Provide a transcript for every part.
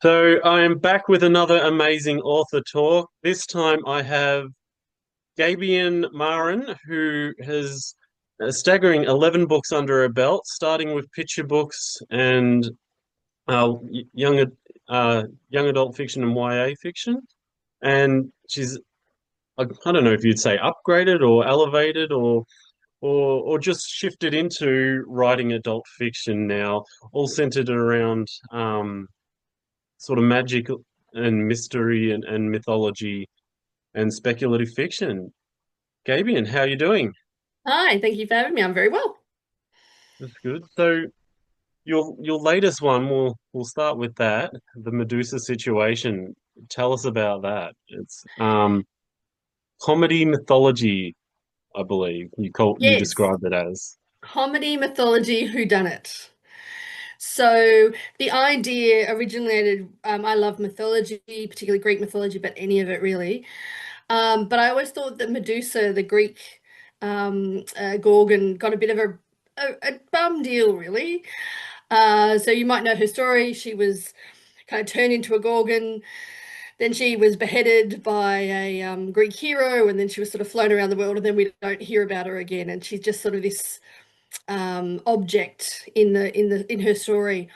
So I am back with another amazing author talk. This time I have Gabiann Marin, who has a staggering 11 books under her belt, starting with picture books and uh, young young adult fiction and YA fiction. And she's I don't know if you'd say upgraded or elevated or just shifted into writing adult fiction now, all centered around sort of magic and mystery and mythology and speculative fiction. Gabian, how are you doing? Hi, thank you for having me. I'm very well. That's good. So your latest one, we'll start with that, the Medusa Situation. Tell us about that. It's comedy mythology, I believe you Yes, described it as. comedy, mythology, whodunit. So the idea originated, I love mythology, particularly Greek mythology, but any of it really. But I always thought that Medusa, the Greek Gorgon, got a bit of a bum deal, really. So you might know her story. She was kind of turned into a Gorgon. Then she was beheaded by a Greek hero, and then she was sort of flown around the world, and then we don't hear about her again. And she's just sort of this object in her story.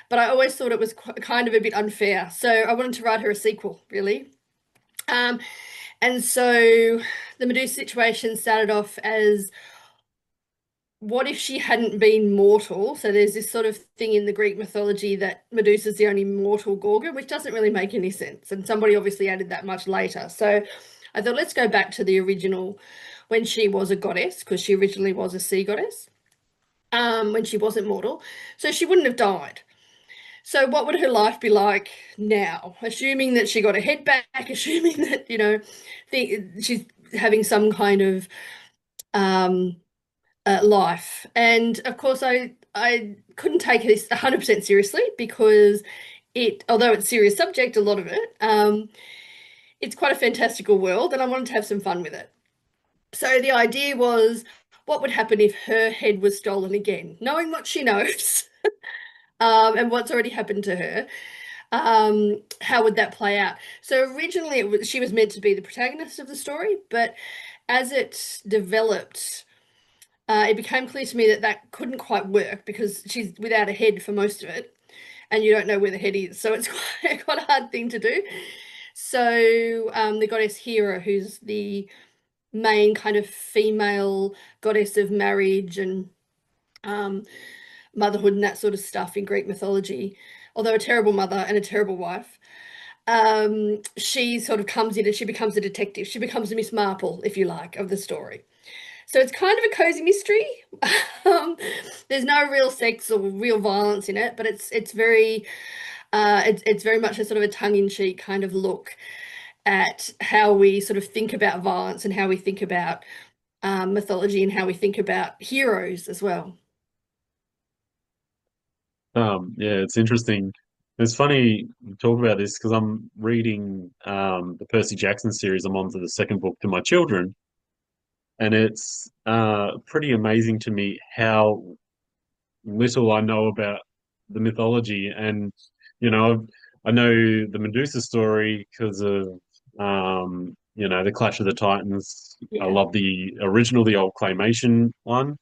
But I always thought it was kind of a bit unfair, so I wanted to write her a sequel, really. Um, and so the Medusa situation started off as what if she hadn't been mortal? So there's this sort of thing in the Greek mythology that Medusa's the only mortal Gorgon, which doesn't really make any sense. And somebody obviously added that much later. So I thought let's go back to the original when she was a goddess, because she originally was a sea goddess, when she wasn't mortal. So she wouldn't have died. So what would her life be like now? Assuming that she got her head back, assuming that, she's having some kind of um life. And of course, I couldn't take this 100% seriously because although it's a serious subject, a lot of it, it's quite a fantastical world, and I wanted to have some fun with it. So the idea was, what would happen if her head was stolen again? Knowing what she knows, and what's already happened to her, how would that play out? So originally, she was meant to be the protagonist of the story, but as it developed, it became clear to me that that couldn't quite work because she's without a head for most of it, and you don't know where the head is. So it's quite a hard thing to do. So the goddess Hera, who's the main kind of female goddess of marriage and um, motherhood and that sort of stuff in Greek mythology, although a terrible mother and a terrible wife, she sort of comes in and she becomes a detective. She becomes a Miss Marple, if you like, of the story. So it's kind of a cozy mystery. Um, there's no real sex or real violence in it, but it's very much a sort of a tongue-in-cheek kind of look at how we sort of think about violence and how we think about mythology and how we think about heroes as well. Yeah, it's interesting. It's funny you talk about this because I'm reading the Percy Jackson series. I'm on to the second book to my children, and it's pretty amazing to me how little I know about the mythology. And I know the Medusa story because of the Clash of the Titans. I Yeah. love the original, the old claymation one,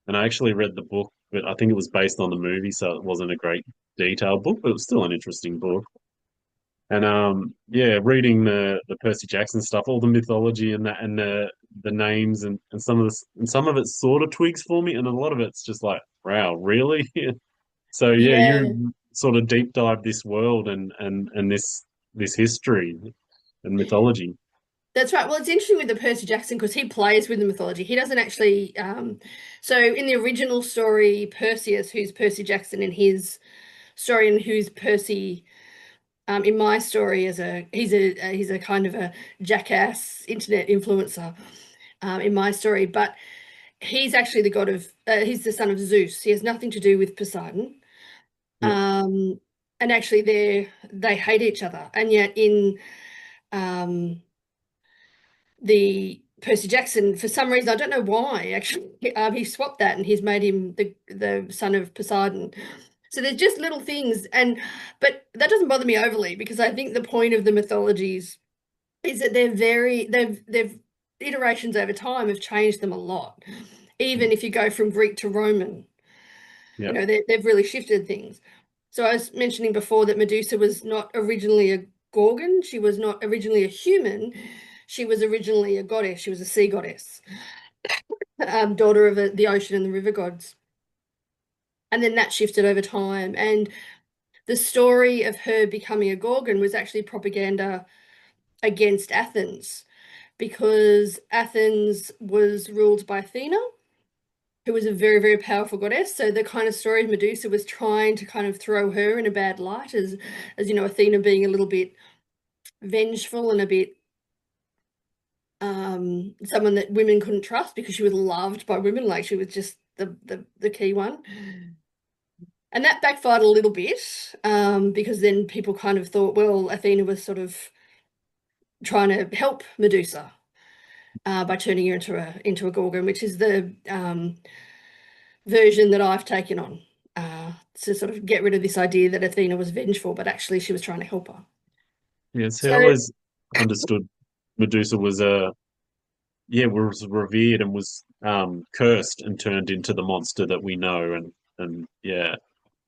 and I actually read the book, but I think it was based on the movie, so it wasn't a great detailed book, but it was still an interesting book. And yeah, reading the Percy Jackson stuff, all the mythology and that and the names and some of it sort of twigs for me, and a lot of it's just like, wow, really? So yeah, Yeah, you sort of deep dive this world and this history and mythology. that's right. Well, it's interesting with the Percy Jackson because he plays with the mythology. He doesn't actually. So in the original story, Perseus, who's Percy Jackson in his story, and who's Percy in my story, as he's a kind of a jackass internet influencer in my story, but he's actually the god of. He's the son of Zeus. He has nothing to do with Poseidon. Yeah. Um, and actually, they hate each other, and yet in um, the Percy Jackson, for some reason, I don't know why, actually, he swapped that and he's made him the son of Poseidon. So there's just little things, and but that doesn't bother me overly because I think the point of the mythologies is that they've iterations over time have changed them a lot. Even if you go from Greek to Roman, Yeah. they've really shifted things. So I was mentioning before that Medusa was not originally a Gorgon. She was not originally a human. She was originally a goddess. She was a sea goddess, daughter of the ocean and the river gods. And then that shifted over time. And the story of her becoming a Gorgon was actually propaganda against Athens because Athens was ruled by Athena, who was a very, very powerful goddess. So the kind of story of Medusa was trying to kind of throw her in a bad light as Athena being a little bit vengeful and a bit someone that women couldn't trust because she was loved by women, like she was just the key one. And that backfired a little bit because then people kind of thought, well, Athena was sort of trying to help Medusa by turning her into a Gorgon, which is the version that I've taken on to sort of get rid of this idea that Athena was vengeful, but actually she was trying to help her. Yeah, see, I So always understood Medusa was was revered and was cursed and turned into the monster that we know and yeah.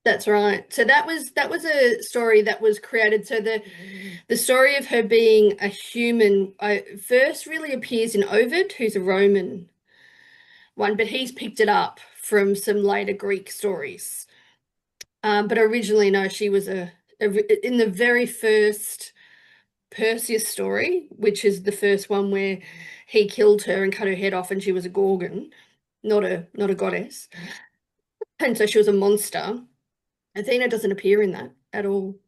that's right. So that was a story that was created. So the story of her being a human first really appears in Ovid, who's a Roman one, but he's picked it up from some later Greek stories. But originally, no, she was in the very first Perseus story, which is the first one where he killed her and cut her head off, and she was a Gorgon, not a goddess, and so she was a monster. Athena doesn't appear in that at all.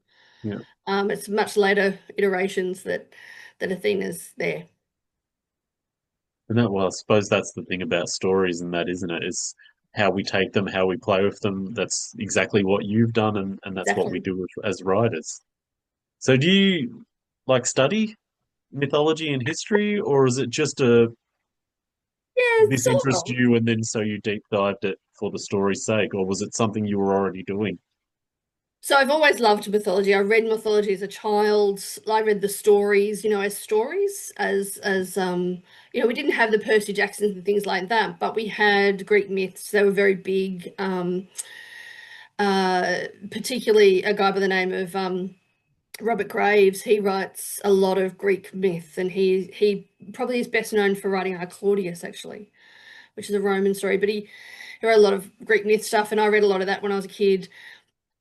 Yeah. It's much later iterations that Athena's there. And that, well, I suppose that's the thing about stories and that, isn't it? Is how we take them, how we play with them. That's exactly what you've done and that's what we Exactly. do as writers. So do you like study mythology and history, or is it just Yeah, this sort interests of. you and then so you deep dived it for the story's sake, or was it something you were already doing? So I've always loved mythology. I read mythology as a child. I read the stories, as stories, we didn't have the Percy Jacksons and things like that, but we had Greek myths. They were very big. Particularly a guy by the name of Robert Graves. He writes a lot of Greek myth, and he probably is best known for writing Claudius, actually, which is a Roman story. But he wrote a lot of Greek myth stuff, and I read a lot of that when I was a kid.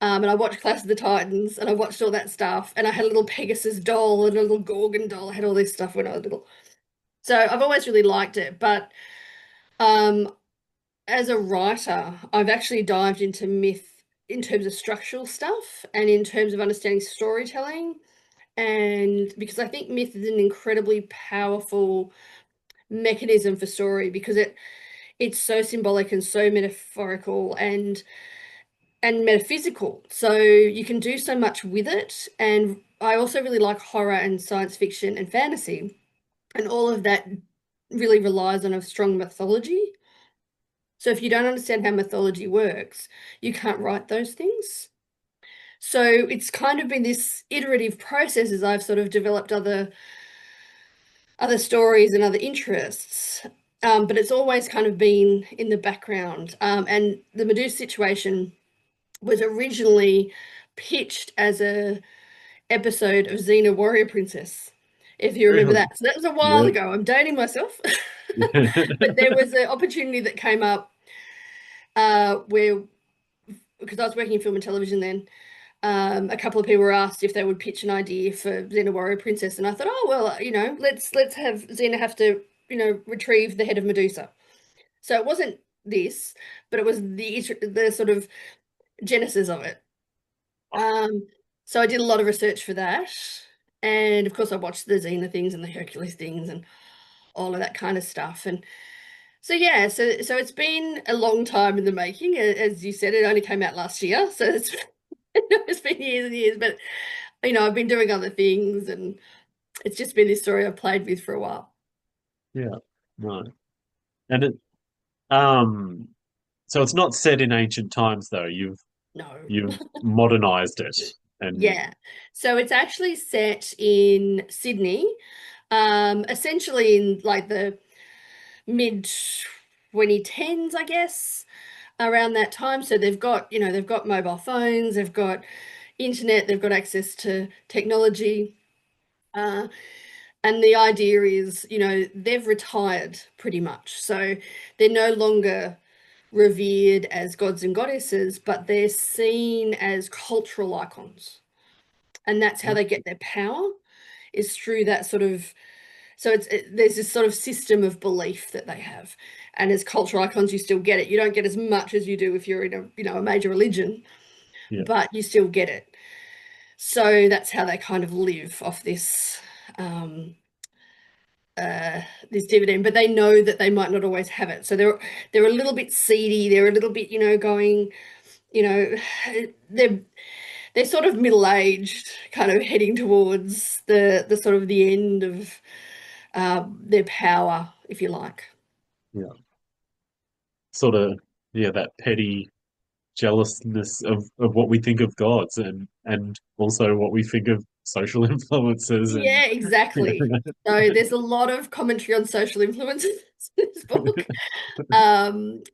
And I watched Clash of the Titans, and I watched all that stuff. And I had a little Pegasus doll and a little Gorgon doll. I had all this stuff when I was little. So I've always really liked it. But um, as a writer, I've actually dived into myth in terms of structural stuff and in terms of understanding storytelling. And because I think myth is an incredibly powerful mechanism for story because it's so symbolic and so metaphorical and metaphysical. So you can do so much with it. And I also really like horror and science fiction and fantasy. And all of that really relies on a strong mythology. So if you don't understand how mythology works, you can't write those things. So it's kind of been this iterative process as I've sort of developed other stories and other interests. But it's always kind of been in the background. And the Medusa situation was originally pitched as a episode of Xena Warrior Princess, if you remember Really? that. So that was a while Yeah. ago. I'm dating myself. But there was an opportunity that came up where, because I was working in film and television then, a couple of people were asked if they would pitch an idea for Xena Warrior Princess, and I thought, oh well, let's have Xena have to, retrieve the head of Medusa. So it wasn't this, but it was the sort of genesis of it. Um, so I did a lot of research for that, and of course I watched the Xena things and the Hercules things and all of that kind of stuff. And so yeah, so it's been a long time in the making. As you said, it only came out last year, so it's it's been years and years. But I've been doing other things, and it's just been this story I've played with for a while. Yeah. No. And it um so it's not set in ancient times though. You've No. you've modernized it. And Yeah. So it's actually set in Sydney, essentially in like the mid 2010s, I guess, around that time. So they've got, they've got mobile phones, they've got internet, they've got access to technology. Uh, and the idea is, they've retired pretty much. So they're no longer revered as gods and goddesses, but they're seen as cultural icons. And that's how they get their power, is through that sort of, so there's this sort of system of belief that they have. And as cultural icons, you still get it. You don't get as much as you do if you're in a major religion, yeah, but you still get it. So that's how they kind of live off um, this dividend. But they know that they might not always have it. So they're a little bit seedy. They're a little bit, going, you know, they're they're sort of middle-aged, kind of heading towards the sort of the end of their power, if you like. yeah, sort of, yeah, that petty jealousness of what we think of gods, and also what we think of social influences, and Yeah, exactly. So there's a lot of commentary on social influences in this book,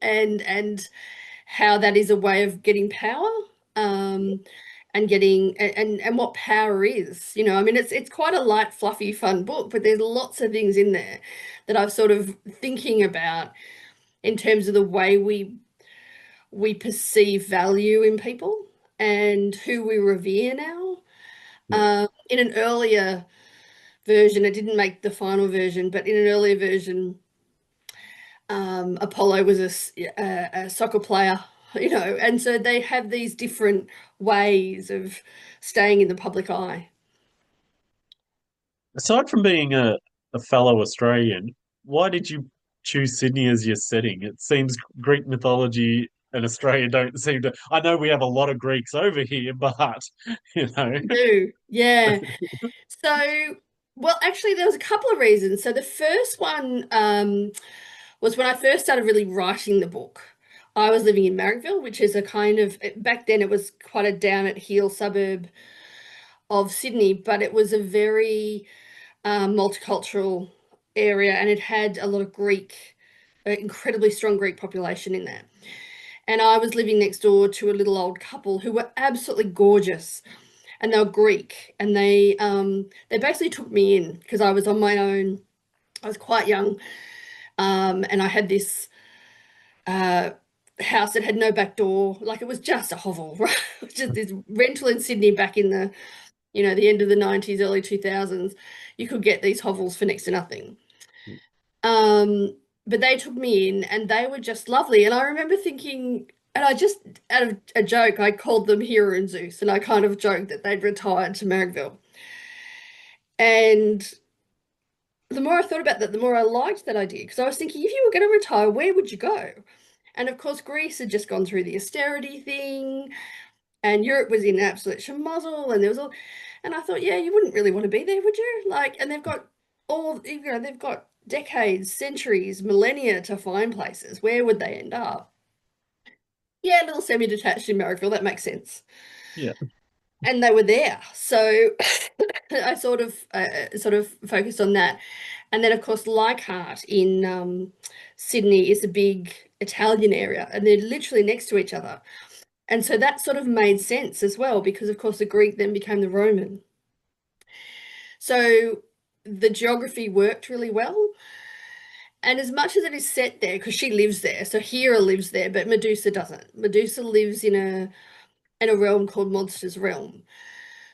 and how that is a way of getting power, and getting and what power is. I mean, it's quite a light, fluffy, fun book, but there's lots of things in there that I've sort of thinking about in terms of the way we perceive value in people and who we revere now. yeah. In an earlier version, it didn't make the final version, but in an earlier version, Apollo was a soccer player, and so they have these different ways of staying in the public eye. Aside from being a fellow Australian, why did you choose Sydney as your setting? It seems Greek mythology and Australia don't seem to. I know we have a lot of Greeks over here, but you know, We do, yeah. So, well, actually, there was a couple of reasons. So the first one was when I first started really writing the book. I was living in Marrickville, which is a kind of, back then it was quite a down at heel suburb of Sydney, but it was a very multicultural area, and it had a lot of Greek, incredibly strong Greek population in there. And I was living next door to a little old couple who were absolutely gorgeous, and they were Greek, and they basically took me in because I was on my own. I was quite young, and I had this uh, house that had no back door. Like, it was just a hovel, right? It was just this rental in Sydney back in the end of the 90s, early 2000s. You could get these hovels for next to nothing. Um, but they took me in, and they were just lovely. And I remember thinking, and I just, out of a joke, I called them Hera and Zeus, and I kind of joked that they'd retired to Marrickville. And the more I thought about that, the more I liked that idea, because I was thinking, if you were going to retire, where would you go? And of course, Greece had just gone through the austerity thing, and Europe was in absolute schmozzle, and there was all, and I thought, yeah, you wouldn't really want to be there, would you? Like, and they've got they've got decades, centuries, millennia to find places. Where would they end up? Yeah, a little semi-detached in Marrickville, that makes sense. yeah, And they were there, so I sort of focused on that. And then, of course, Leichhardt in Sydney is a big Italian area, and they're literally next to each other. And so that sort of made sense as well, because, of course, the Greek then became the Roman. So the geography worked really well. And as much as it is set there, because she lives there, so Hera lives there, but Medusa doesn't. Medusa lives in a realm called Monsters Realm.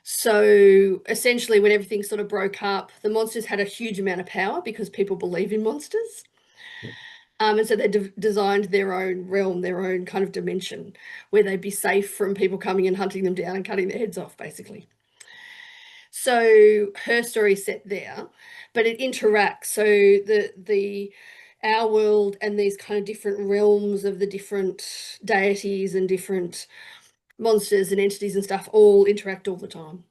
So essentially, when everything sort of broke up, the monsters had a huge amount of power because people believe in monsters. And so they designed their own realm, their own kind of dimension where they'd be safe from people coming and hunting them down and cutting their heads off, basically. So her story is set there, but it interacts. So the our world and these kind of different realms of the different deities and different monsters and entities and stuff all interact all the time.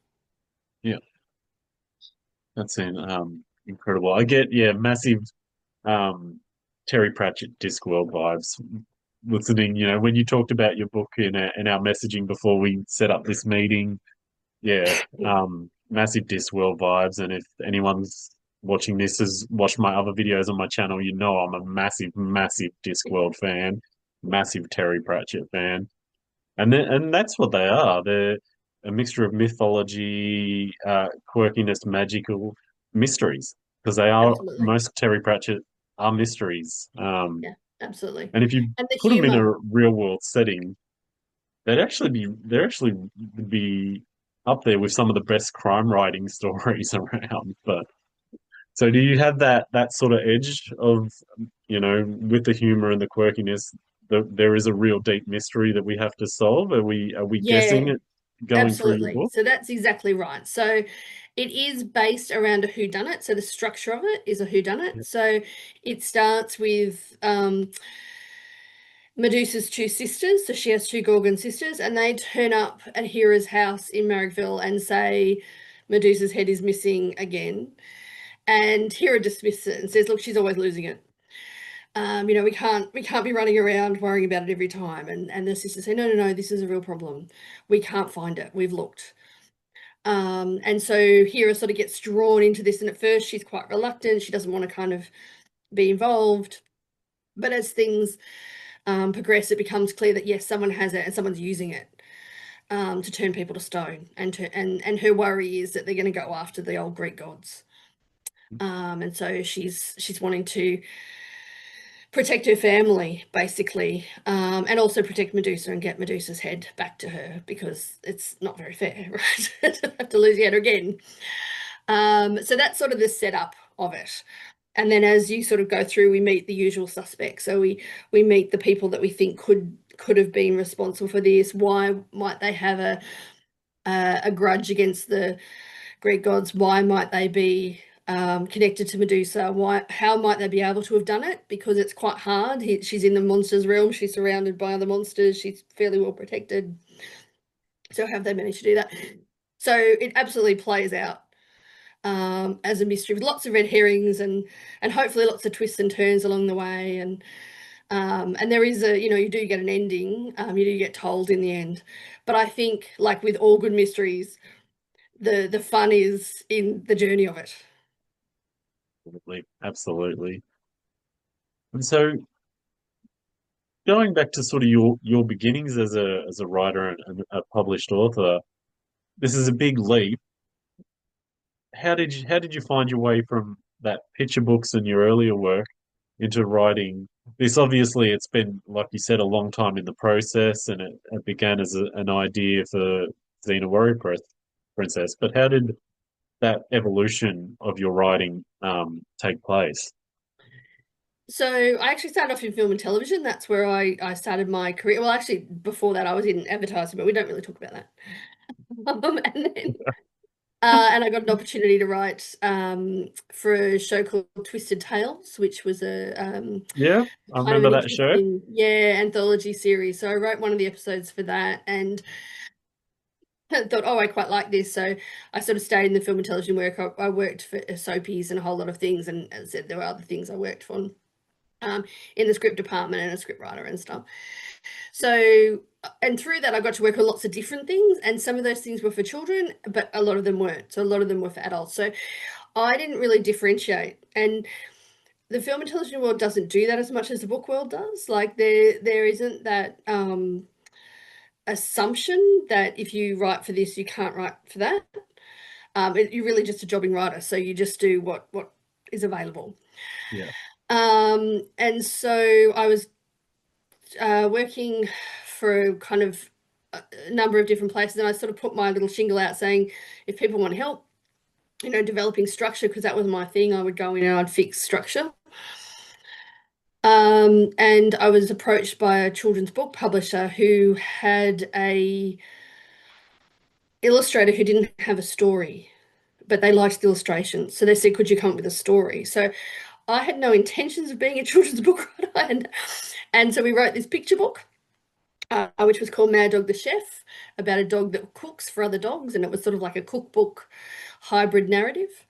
yeah. That's incredible. I get, yeah, massive um Terry Pratchett Discworld vibes. listening. You know, when you talked about your book in our messaging before we set up this meeting, yeah, massive Discworld vibes. And if anyone's watching this has watched my other videos on my channel, you know I'm a massive, massive Discworld fan, massive Terry Pratchett fan. And that's what they are. They're a mixture of mythology, quirkiness, magical mysteries. Because they are Absolutely. most Terry Pratchett are mysteries. Yeah, absolutely. And if you And the put them in a humor. real world setting, they'd actually be up there with some of the best crime writing stories around. But so do you have that sort of edge of, with the humor and the quirkiness, there is a real deep mystery that we have to solve? Are we guessing Yeah, it going through your absolutely. book? So that's exactly right. So it is based around a whodunit. So the structure of it is a whodunit. So it starts with Medusa's two sisters. So she has two Gorgon sisters, and they turn up at Hera's house in Marrickville and say Medusa's head is missing again. And Hera dismisses it and says, "Look, she's always losing it. We can't be running around worrying about it every time." And the sisters say, "No, no, no, this is a real problem. We can't find it. We've looked." And so Hera sort of gets drawn into this, and at first she's quite reluctant. She doesn't want to kind of be involved. But as things progress, it becomes clear that yes, someone has it and someone's using it to turn people to stone. And her worry is that they're going to go after the old Greek gods. And so she's wanting to protect her family, basically, and also protect Medusa and get Medusa's head back to her because it's not very fair, right? To have to lose your head again. So that's sort of the setup of it. And then as you sort of go through, we meet the usual suspects. So we meet the people that we think could have been responsible for this. Why might they have a grudge against the Greek gods? Why might they be connected to Medusa? How might they be able to have done it? Because it's quite hard. She's in the monsters realm. She's surrounded by other monsters. She's fairly well protected. So have they managed to do that? So it absolutely plays out as a mystery with lots of red herrings and hopefully lots of twists and turns along the way. And there is you do get an ending. You do get told in the end. But I think, like with all good mysteries, the fun is in the journey of it. Absolutely, absolutely. And so going back to sort of your beginnings as a writer and a published author, this is a big leap. How did you find your way from that picture books and your earlier work into writing this? Obviously, it's been, like you said, a long time in the process, and it began as an idea for Xena Warrior Princess. But how did that evolution of your writing take place? So I actually started off in film and television. That's where I started my career. Well, actually, before that, I was in advertising, but we don't really talk about that. And then and I got an opportunity to write for a show called Twisted Tales, which was a Yeah, I kind of an remember that show. interesting, yeah, anthology series. So I wrote one of the episodes for that and thought, oh, I quite like this. So I sort of stayed in the film and television work. I worked for soapies and a whole lot of things, and as I said, there were other things I worked on in the script department and a script writer and stuff. So, and through that, I got to work on lots of different things, and some of those things were for children, but a lot of them weren't. So a lot of them were for adults. So I didn't really differentiate. And the film and television world doesn't do that as much as the book world does. Like there isn't that assumption that if you write for this, you can't write for that. You're really just a jobbing writer, so you just do what is available. Yeah. And so I was working for kind of a number of different places, and I sort of put my little shingle out saying, if people want help, developing structure, because that was my thing, I would go in and I'd fix structure. And I was approached by a children's book publisher who had a illustrator who didn't have a story, but they liked the illustrations. So they said, could you come up with a story? So I had no intentions of being a children's book writer. And so we wrote this picture book, which was called Mad Dog the Chef, about a dog that cooks for other dogs. And it was sort of like a cookbook hybrid narrative.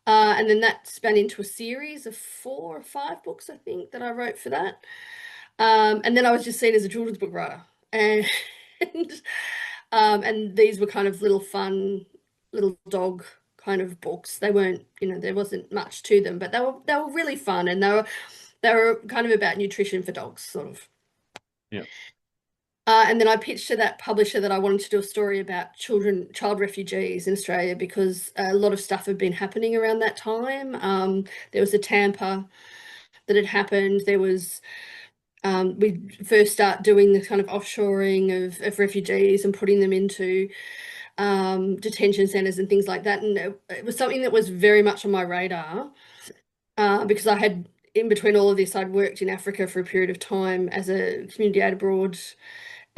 And then that span into a series of 4 or 5 books, I think, that I wrote for that. And then I was just seen as a children's book writer, and and these were kind of little fun, little dog kind of books. They weren't, there wasn't much to them, but they were really fun, and they were kind of about nutrition for dogs, sort of. Yeah. And then I pitched to that publisher that I wanted to do a story about child refugees in Australia because a lot of stuff had been happening around that time. There was a Tampa that had happened. There was we first start doing the kind of offshoring of refugees and putting them into detention centres and things like that. And it was something that was very much on my radar because I had, in between all of this, I'd worked in Africa for a period of time as a community aid abroad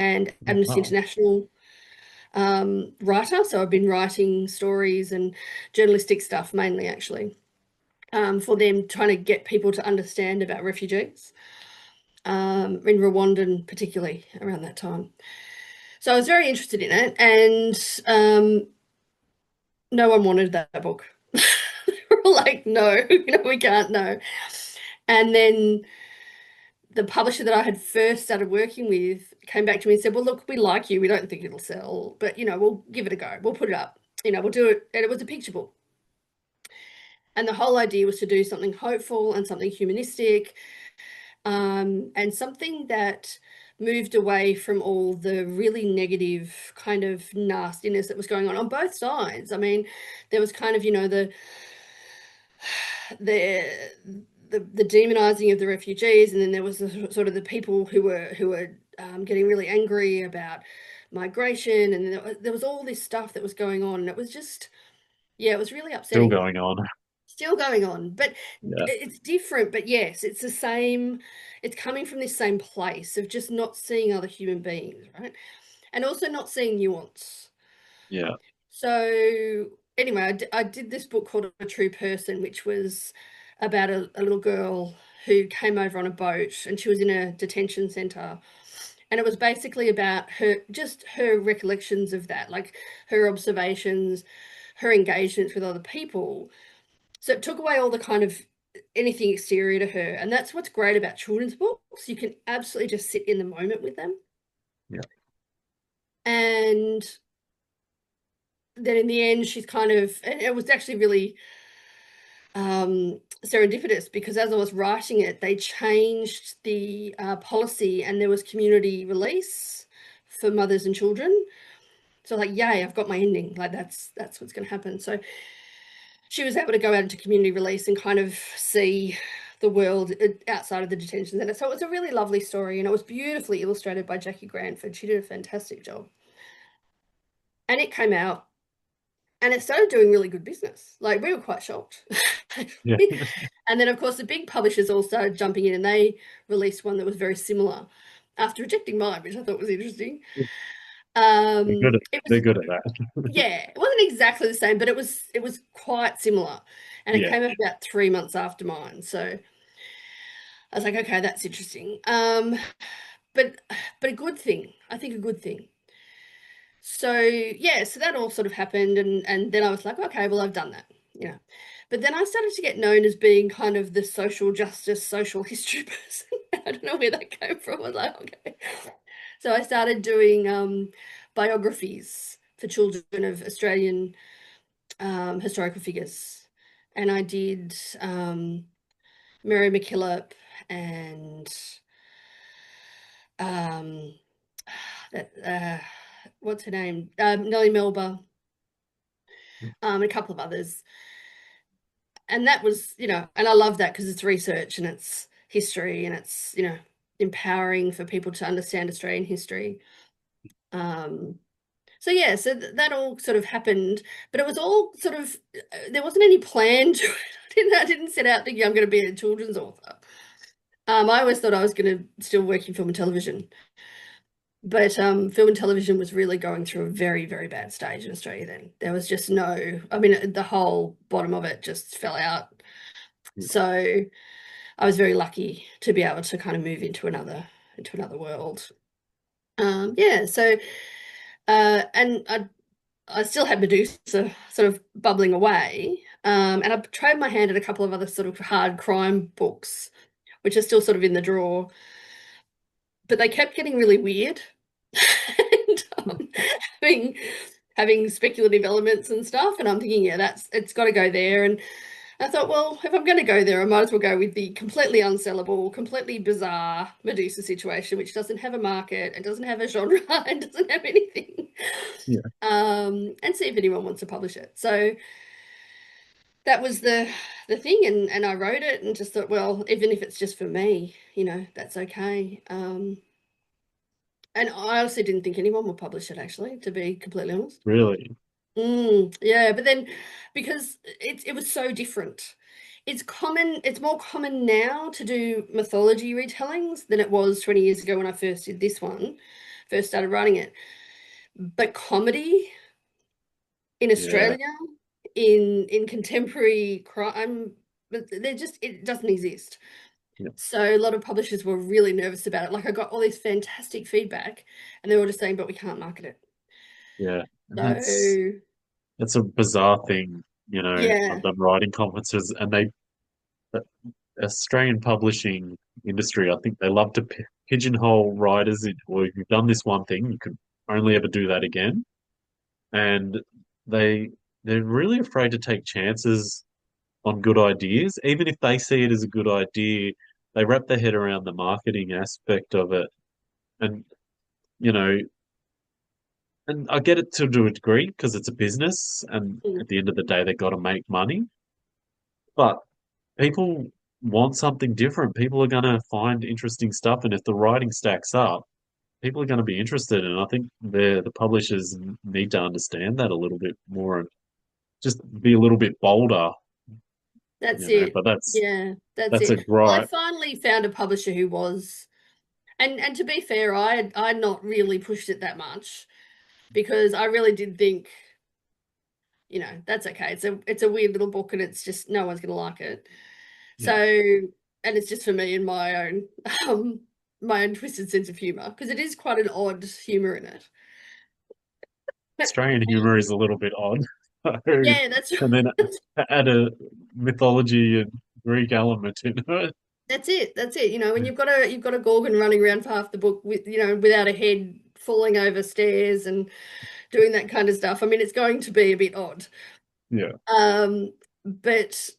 and Amnesty Oh, International writer. So I've been writing stories and journalistic stuff mainly, actually, for them, trying to get people to understand about refugees in Rwanda, particularly around that time. So I was very interested in it, and no one wanted that book. They were like, no, we can't, no. And then the publisher that I had first started working with came back to me and said, well, look, we like you. We don't think it'll sell, but, we'll give it a go. We'll put it up. We'll do it. And it was a picture book. And the whole idea was to do something hopeful and something humanistic, and something that moved away from all the really negative kind of nastiness that was going on both sides. I mean, there was kind of, the the demonizing of the refugees, and then there was the sort of the people who were getting really angry about migration, and there was all this stuff that was going on, and it was just, yeah, it was really still upsetting. going on. Still going on, but Yeah. it's different. But yes, it's the same. It's coming from this same place of just not seeing other human beings, right? And also not seeing nuance. Yeah. So anyway, I did this book called A True Person, which was about a little girl who came over on a boat, and she was in a detention center. And it was basically about her recollections of that, like her observations, her engagements with other people. So it took away all the kind of anything exterior to her. And that's what's great about children's books. You can absolutely just sit in the moment with them. Yeah. And then in the end, she's kind of, and it was actually really serendipitous because as I was writing it, they changed the policy and there was community release for mothers and children. So like, yay, I've got my ending. Like that's what's going to happen. So she was able to go out into community release and kind of see the world outside of the detention center. So it was a really lovely story, and it was beautifully illustrated by Jackie Granford. She did a fantastic job. And it came out and it started doing really good business. Like we were quite shocked. Yeah. And then of course the big publishers all started jumping in and they released one that was very similar after rejecting mine, which I thought was interesting. They're good at It they're was, good at that. yeah, it wasn't exactly the same, but it was quite similar. And it Yeah. came out about 3 months after mine. So I was like, okay, that's interesting. But a good thing. I think a good thing. So yeah, so that all sort of happened, and then I was like, okay, well, I've done that, you know. But then I started to get known as being kind of the social justice, social history person. I don't know where that came from. I was like, okay. So I started doing biographies for children of Australian historical figures, and I did Mary MacKillop and um, that what's her name? Nellie Melba, a couple of others. And that was, and I love that because it's research and it's history and it's, empowering for people to understand Australian history. Um, so yeah, so that all sort of happened, but it was all sort of, there wasn't any plan to it. I didn't set out thinking I'm going to be a children's author. I always thought I was going to still work in film and television. But film and television was really going through a very, very bad stage in Australia then. There was just no, I mean, the whole bottom of it just fell out. So I was very lucky to be able to kind of move into another world. Yeah, so and I still had Medusa sort of bubbling away. And I've tried my hand at a couple of other sort of hard crime books, which are still sort of in the drawer. but they kept getting really weird and having speculative elements and stuff. And I'm thinking, yeah, it's got to go there. And I thought, well, if I'm going to go there, I might as well go with the completely unsellable, completely bizarre Medusa Situation, which doesn't have a market and doesn't have a genre and doesn't have anything. Yeah. And see if anyone wants to publish it. So that was the thing, and I wrote it and just thought, well, even if it's just for me, that's okay. And I honestly didn't think anyone would publish it, actually, to be completely honest. Really? Yeah, but then because it was so different. It's more common now to do mythology retellings than it was 20 years ago when I first did this one, first started writing it. But comedy in Yeah. Australia, in contemporary crime, but it doesn't exist. Yeah. So a lot of publishers were really nervous about it. Like I got all this fantastic feedback, and they were just saying, "But we can't market it." Yeah. And So that's a bizarre thing, you know. I've yeah, done writing conferences, and the Australian publishing industry, I think they love to pigeonhole writers in, well, if you've done this one thing, you could only ever do that again. And they they're really afraid to take chances on good ideas. Even if they see it as a good idea, they wrap their head around the marketing aspect of it. And, you know, and I get it to a degree because it's a business and mm, at the end of the day they got to make money. But people want something different. People are going to find interesting stuff, and if the writing stacks up, people are going to be interested. And I think the publishers need to understand that a little bit more and just be a little bit bolder, that's you know. it. But that's Yeah, that's that's it. a Well, I gripe. finally found a publisher who was, and to be fair, I'd not really pushed it that much because I really did think, that's okay. It's a weird little book, and it's just no one's gonna like it. So, Yeah. and it's just for me and um my own twisted sense of humor because it is quite an odd humor in it. Australian humor is a little bit odd. Yeah, that's And then add a mythology and Greek element in it. that's it. That's it. When you've got a Gorgon running around for half the book with without a head, falling over stairs and doing that kind of stuff. I mean, it's going to be a bit odd. Yeah. But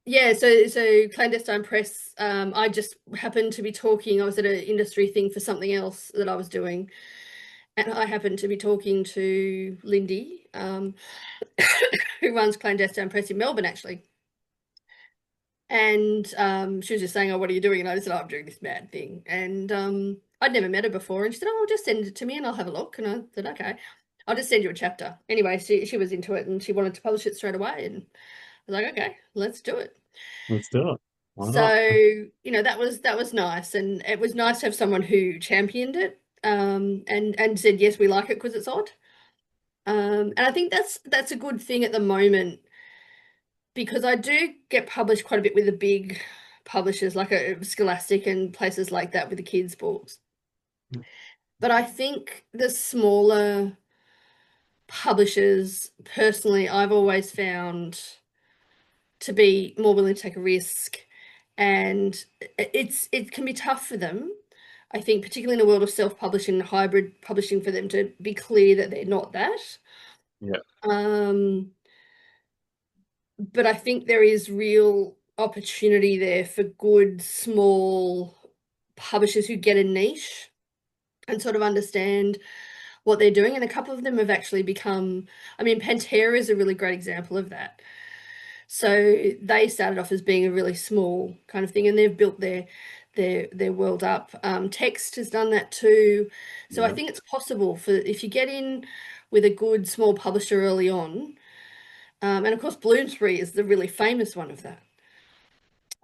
yeah, so clandestine press. I just happened to be talking. I was at an industry thing for something else that I was doing, and I happened to be talking to Lindy, who runs clandestine press in Melbourne, actually. And she was just saying, "Oh, what are you doing?" And I just said, "Oh, I'm doing this mad thing." And I'd never met her before, and she said, "Oh, just send it to me, and I'll have a look." And I said, "Okay, I'll just send you a chapter." Anyway, she was into it, and she wanted to publish it straight away, and I was like, "Okay, let's do it." Let's do it. Why So not? that was nice, and it was nice to have someone who championed it, and said, "Yes, we like it because it's odd." And I think that's a good thing at the moment because I do get published quite a bit with the big publishers like Scholastic and places like that with the kids' books. But I think the smaller publishers, personally, I've always found to be more willing to take a risk, and it can be tough for them. I think, particularly in a world of self-publishing and hybrid publishing, for them to be clear that they're not that. Yeah. Um, but I think there is real opportunity there for good small publishers who get a niche and sort of understand what they're doing. And a couple of them have actually become, I mean, Pantera is a really great example of that. So they started off as being a really small kind of thing, and they've built their world up. Text has done that too. So I Yeah. think it's possible for if you get in with a good small publisher early on. And of course, Bloomsbury is the really famous one of that.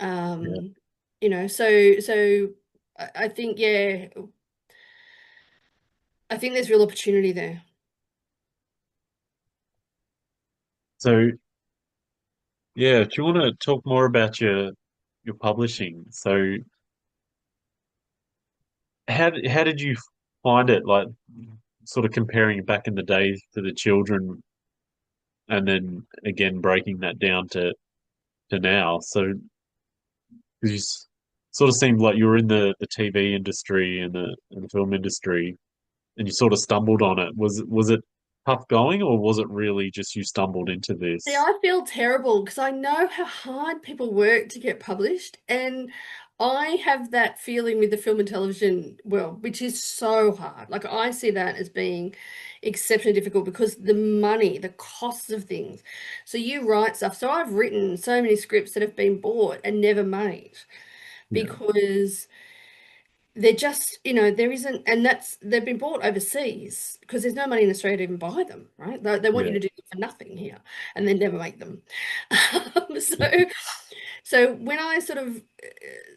Yeah. Um, so I think, yeah, I think there's real opportunity there. So yeah, do you want to talk more about your publishing? So how did you find it? Like sort of comparing it back in the day to the children and then again breaking that down to now. So 'cause sort of seemed like you were in the TV industry and the film industry, and you sort of stumbled on it. Was it tough going, or was it really just you stumbled into See, this? I feel terrible because I know how hard people work to get published, and I have that feeling with the film and television world, which is so hard. Like I see that as being exceptionally difficult because the money, the costs of things. So you write stuff. So I've written so many scripts that have been bought and never made Yeah, because they're just, there isn't, and they've been bought overseas because there's no money in Australia to even buy them, right? They want you yeah, to do them for nothing here and then never make them. So, so when I sort of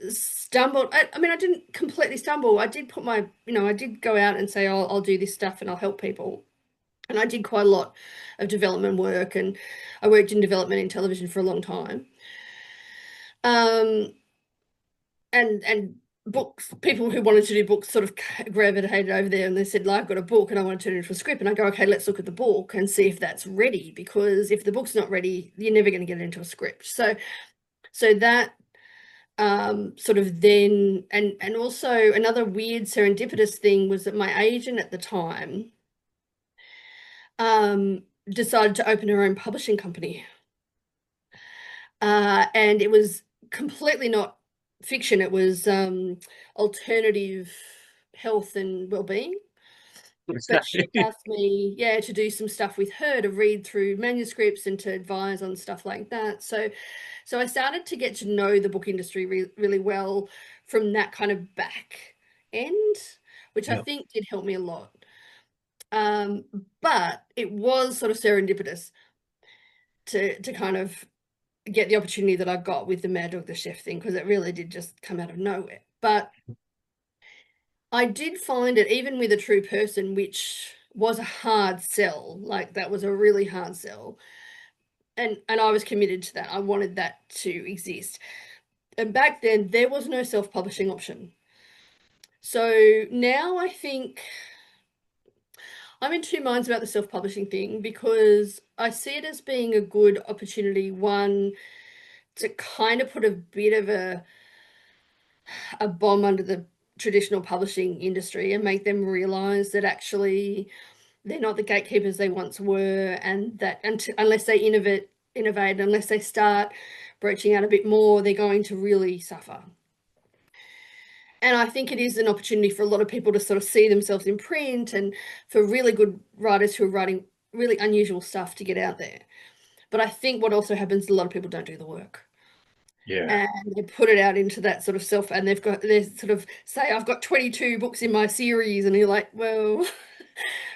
stumbled, I mean, I didn't completely stumble. I did put I did go out and say, I'll do this stuff and I'll help people. And I did quite a lot of development work and I worked in development in television for a long time. Um, and books, people who wanted to do books sort of gravitated over there and they said, like, I've got a book and I want to turn it into a script. And I go, okay, let's look at the book and see if that's ready, because if the book's not ready, you're never going to get it into a script. So that sort of then, and also another weird serendipitous thing was that my agent at the time decided to open her own publishing company. And it was completely not fiction. It was alternative health and well-being. But she okay. asked me, yeah, to do some stuff with her, to read through manuscripts and to advise on stuff like that. So I started to get to know the book industry really well from that kind of back end, which I Yeah, think did help me a lot. Um, but it was sort of serendipitous to kind of get the opportunity that I got with the Mad Dog the Chef thing, because it really did just come out of nowhere. But I did find it, even with a true person, which was a hard sell, like that was a really hard sell. And I was committed to that. I wanted that to exist. And back then there was no self-publishing option. So now I think I'm in two minds about the self-publishing thing, because I see it as being a good opportunity, one, to kind of put a bit of a bomb under the traditional publishing industry and make them realize that actually they're not the gatekeepers they once were, and that unless they innovate, unless they start broaching out a bit more, they're going to really suffer. And I think it is an opportunity for a lot of people to sort of see themselves in print, and for really good writers who are writing really unusual stuff to get out there. But I think what also happens is a lot of people don't do the work. yeah, And they put it out into that sort of self, and they sort of say, I've got 22 books in my series, and you're like, well,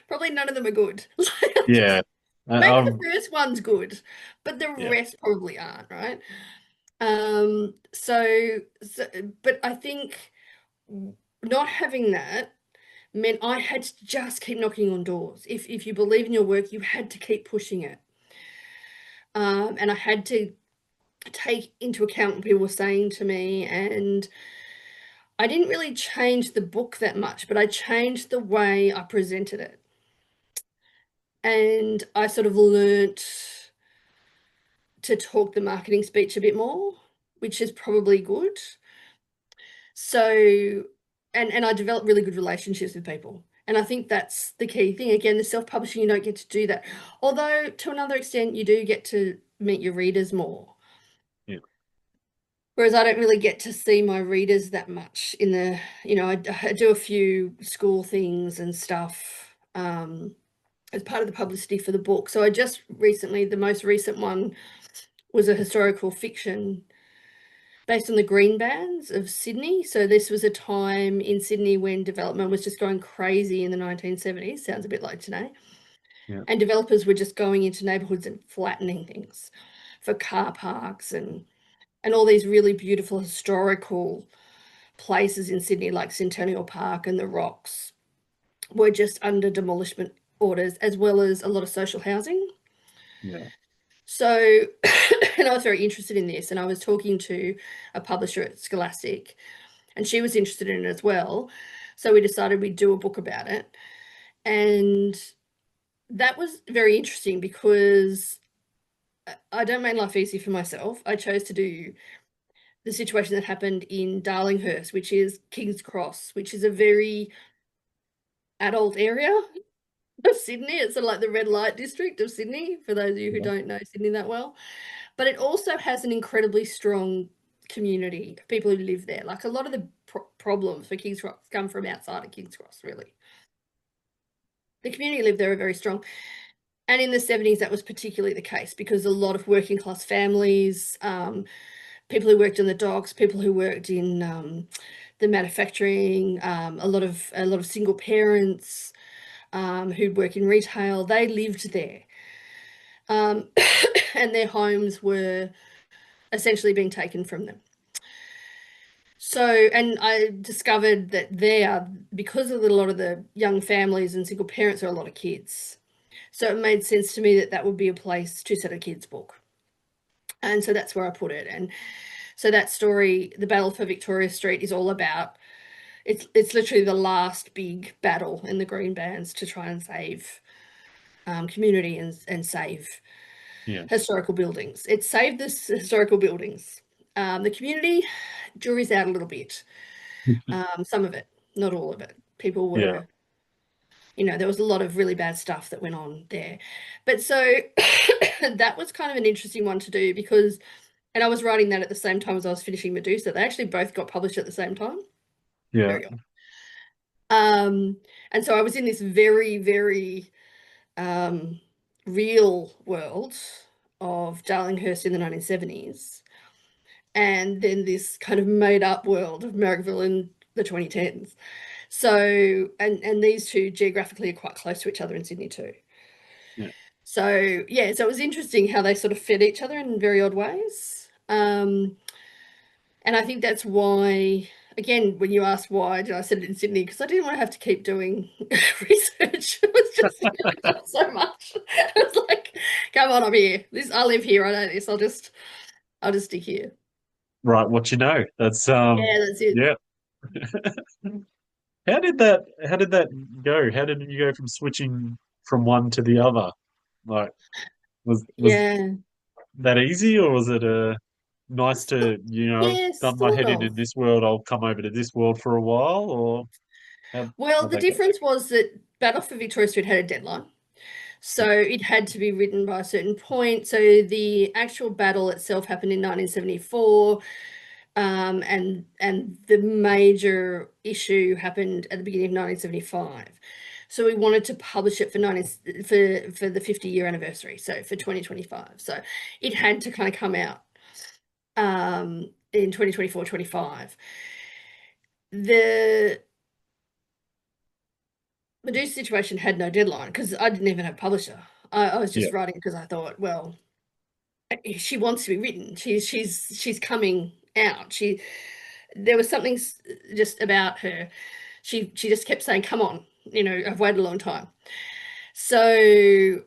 probably none of them are good. Just yeah. maybe the I've first one's good, but the yeah, rest probably aren't, right? So but I think not having that meant I had to just keep knocking on doors. If you believe in your work, you had to keep pushing it. And I had to take into account what people were saying to me, and I didn't really change the book that much, but I changed the way I presented it. And I sort of learnt to talk the marketing speech a bit more, which is probably good. So, and I developed really good relationships with people. And I think that's the key thing. Again, the self-publishing, you don't get to do that. Although to another extent, you do get to meet your readers more. yeah, Whereas I don't really get to see my readers that much in I do a few school things and stuff as part of the publicity for the book. So I just recently, the most recent one was a historical fiction based on the green bands of Sydney. So this was a time in Sydney when development was just going crazy in the 1970s. Sounds a bit like today. yeah, And developers were just going into neighborhoods and flattening things for car parks and all these really beautiful historical places in Sydney, like Centennial Park and the Rocks, were just under demolishment orders, as well as a lot of social housing. yeah, So, and I was very interested in this, and I was talking to a publisher at Scholastic, and she was interested in it as well. So we decided we'd do a book about it. And that was very interesting because I don't make life easy for myself. I chose to do the situation that happened in Darlinghurst, which is King's Cross, which is a very adult area of Sydney. It's sort of like the red light district of Sydney, for those of you who Yeah. don't know Sydney that well. But it also has an incredibly strong community of people who live there. Like a lot of the problems for King's Cross come from outside of King's Cross, really. The community lived there are very strong. And in the 70s, that was particularly the case because a lot of working class families, people who worked in the docks, people who worked in the manufacturing, a lot of single parents who'd work in retail, they lived there. Um, and their homes were essentially being taken from them. So, and I discovered that there, because of a lot of the young families and single parents, are a lot of kids. So it made sense to me that that would be a place to set a kids' book. And so that's where I put it. And so that story, The Battle for Victoria Street, is all about it's literally the last big battle in the Green Bands to try and save community and save Yeah. historical buildings. It saved this historical buildings. The community, jury's out a little bit. Some of it, not all of it. People Yeah. were, there was a lot of really bad stuff that went on there. But so that was kind of an interesting one to do because, and I was writing that at the same time as I was finishing Medusa. They actually both got published at the same time. Yeah. Very odd. Um, and so I was in this very, very um, real world of Darlinghurst in the 1970s, and then this kind of made up world of Marrickville in the 2010s. So, and these two geographically are quite close to each other in Sydney too. Yeah. So, yeah, so it was interesting how they sort of fed each other in very odd ways. And I think that's why, again, when you asked why did I set it in Sydney, because I didn't want to have to keep doing research. It was just so much. I was like, come on, I'm here. I live here. I know this. I'll just stick here. Right, what you know. That's Yeah, that's it. yeah. How did that go? How did you go from switching from one to the other? Like was Yeah. that easy, or was it nice to, I've Yeah, done my sort head in of. this world, I'll come over to this world for a while, or Well, how'd the that go? difference was that Battle for Victoria Street had a deadline. So it had to be written by a certain point. So the actual battle itself happened in 1974, and the major issue happened at the beginning of 1975. So we wanted to publish it for the 50-year anniversary, so for 2025. So it had to kind of come out in 2024, 25. The Medusa Situation had no deadline because I didn't even have a publisher. I was Yeah, just writing because I thought, well, she wants to be written. She's coming out. There was something just about her. She just kept saying, "Come on, I've waited a long time." So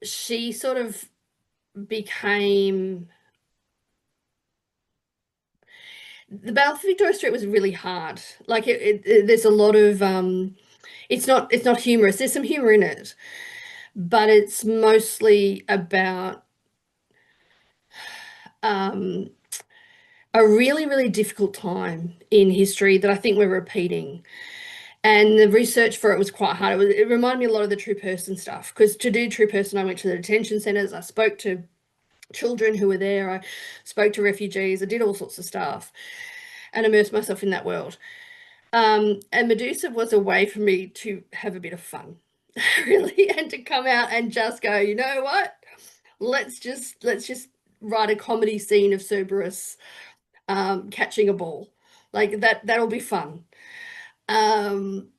she sort of became the Battle for Victoria Street was really hard. Like there's a lot of it's not humorous. There's some humor in it, but it's mostly about um a really, really difficult time in history that I think we're repeating. And the research for it was quite hard. It reminded me a lot of the True Person stuff because to do True Person, I went to the detention centers. I spoke to children who were there. I spoke to refugees. I did all sorts of stuff and immersed myself in that world. And Medusa was a way for me to have a bit of fun, really, and to come out and just go, you know what? Let's just write a comedy scene of Cerberus catching a ball. Like that'll be fun. So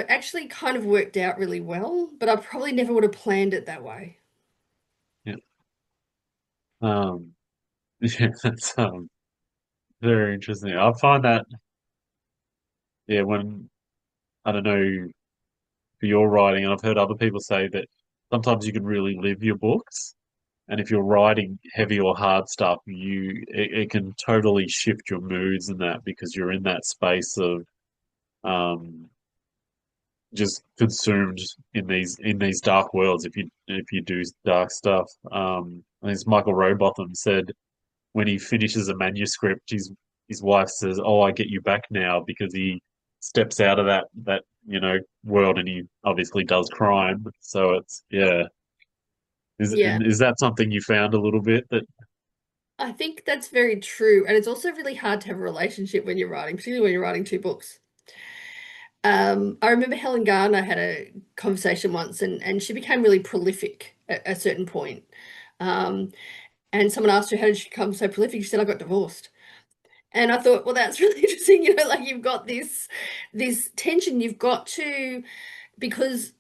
actually kind of worked out really well, but I probably never would have planned it that way. yeah. Yeah, that's very interesting. I find that, yeah, when I don't know, for your writing, and I've heard other people say that sometimes you can really live your books. And if you're writing heavy or hard stuff, it can totally shift your moods and that because you're in that space of um, just consumed in these dark worlds. If you do dark stuff, I think it's Michael Robotham said when he finishes a manuscript, his wife says, "Oh, I get you back now," because he steps out of that world and he obviously does crime. So it's yeah. Yeah, Is that something you found a little bit that I think that's very true. And it's also really hard to have a relationship when you're writing, particularly when you're writing two books. I remember Helen Garner had a conversation once, and she became really prolific at a certain point. Um, and someone asked her, how did she become so prolific? She said, I got divorced. And I thought, well, that's really interesting. Like you've got this tension you've got to, because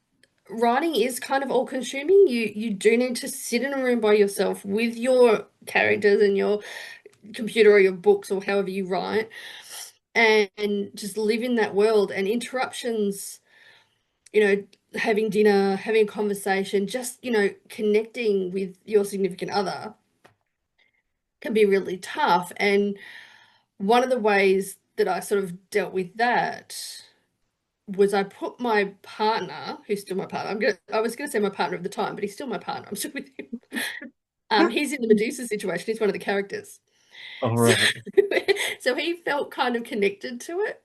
writing is kind of all consuming. You do need to sit in a room by yourself with your characters and your computer or your books or however you write, and just live in that world. And interruptions, having dinner, having a conversation, just, connecting with your significant other can be really tough. And one of the ways that I sort of dealt with that was I put my partner, who's still my partner, I was gonna say my partner at the time, but he's still my partner. I'm still with him. He's in the Medusa situation. He's one of the characters. all So, right. so he felt kind of connected to it.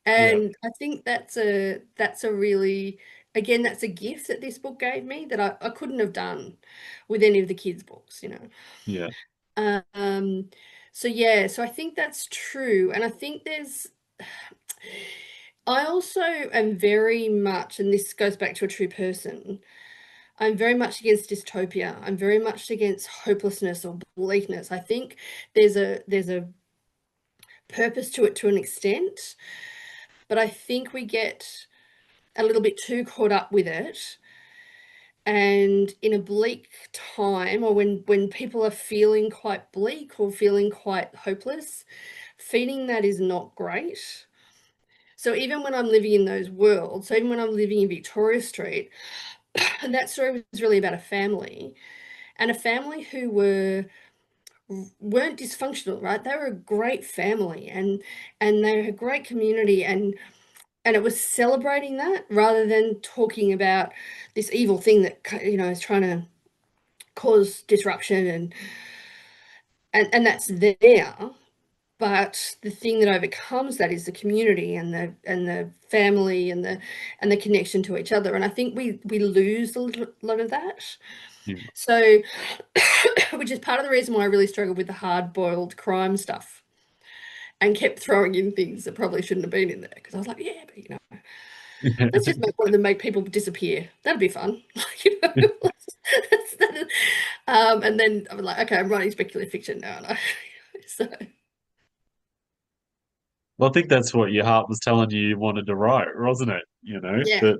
Yeah, And I think that's a really, again, that's a gift that this book gave me that I couldn't have done with any of the kids' books. yeah, Um, so yeah, so I think that's true. And I think I also am very much, and this goes back to a true person, I'm very much against dystopia. I'm very much against hopelessness or bleakness. I think there's a purpose to it to an extent, but I think we get a little bit too caught up with it. And in a bleak time, or when people are feeling quite bleak or feeling quite hopeless, feeding that is not great. So even when I'm living in those worlds, so even when I'm living in Victoria Street, and that story was really about a family, and a family who weren't dysfunctional, right? They were a great family, and they were a great community, and it was celebrating that rather than talking about this evil thing that is trying to cause disruption, and that's there. But the thing that overcomes that is the community and the family and the connection to each other. And I think we lose a lot of that. yeah. So, which is part of the reason why I really struggled with the hard-boiled crime stuff and kept throwing in things that probably shouldn't have been in there because I was like, yeah, but let's just make one of them make people disappear. That'd be fun. you know, and then I was like, okay, I'm writing speculative fiction now. And so Well, I think that's what your heart was telling you you wanted to write, wasn't it? yeah. That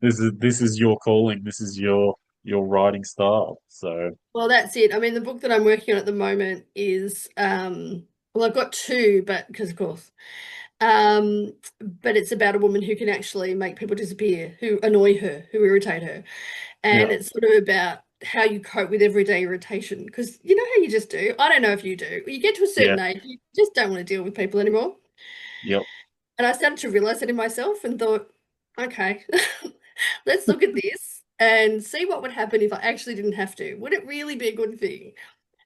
this is your calling, this is your writing style. So Well, that's it. I mean, the book that I'm working on at the moment is well, I've got two, but because of course. But it's about a woman who can actually make people disappear, who annoy her, who irritate her. yeah, And it's sort of about how you cope with everyday irritation. Because you know how you just do. I don't know if you do. You get to a yeah, certain age, you just don't want to deal with people anymore. yep. And I started to realize that in myself and thought, okay, let's look at this and see what would happen if I actually didn't have to. Would it really be a good thing?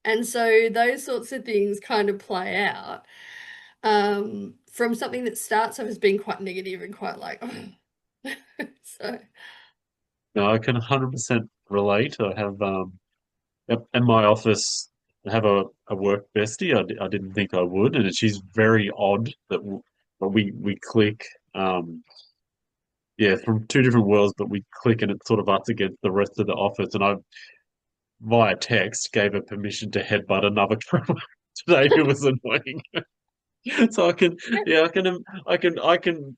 And so those sorts of things kind of play out from something that starts off as being quite negative and quite like, so No, I can 100% relate. I have in my office I have a work bestie. I didn't think I would, and she's very odd but we click. Yeah, from two different worlds, but we click and it sort of us against the rest of the office. And I, via text, gave her permission to headbutt another crowd today who was annoying. So I can, yeah, I can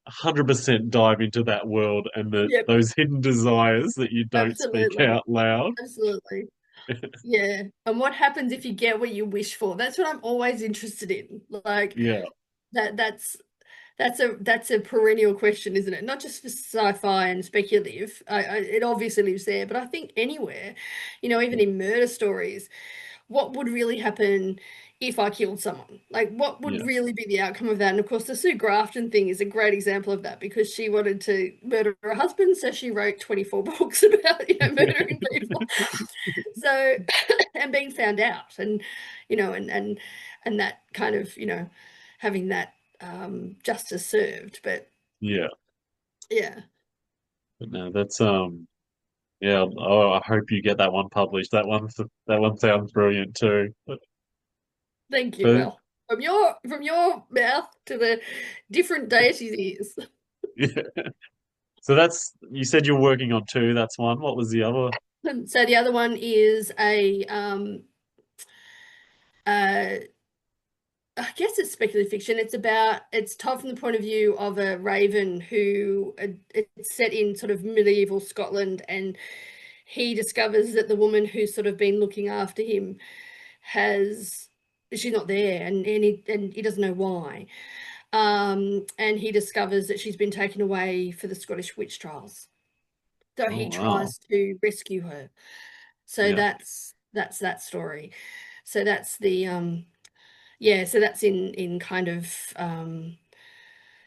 100% dive into that world and yep, those hidden desires that you don't speak absolutely. out loud. Absolutely. Yeah. And what happens if you get what you wish for? That's what I'm always interested in. Like Yeah, that's a perennial question, isn't it? Not just for sci-fi and speculative. It obviously lives there, but I think anywhere, even yeah, in murder stories, what would really happen if I killed someone? Like, what would yeah. really be the outcome of that? And of course, the Sue Grafton thing is a great example of that because she wanted to murder her husband, so she wrote 24 books about, murdering people. So, and being found out, and and that kind of having that justice served. But Yeah. yeah, But no, that's yeah. Oh, I hope you get that one published. That one sounds brilliant too. thank you. But Well, from your mouth to the different deities' ears. yeah. So that's you said you're working on two. That's one. What was the other? So the other one is a uh I guess it's speculative fiction. It's told from the point of view of a raven who it's set in sort of medieval Scotland, and he discovers that the woman who's sort of been looking after him has she's not there, and he doesn't know why. And he discovers that she's been taken away for the Scottish witch trials. So Oh he wow. tries to rescue her. So Yeah. that's that story. So that's the yeah, so that's in kind of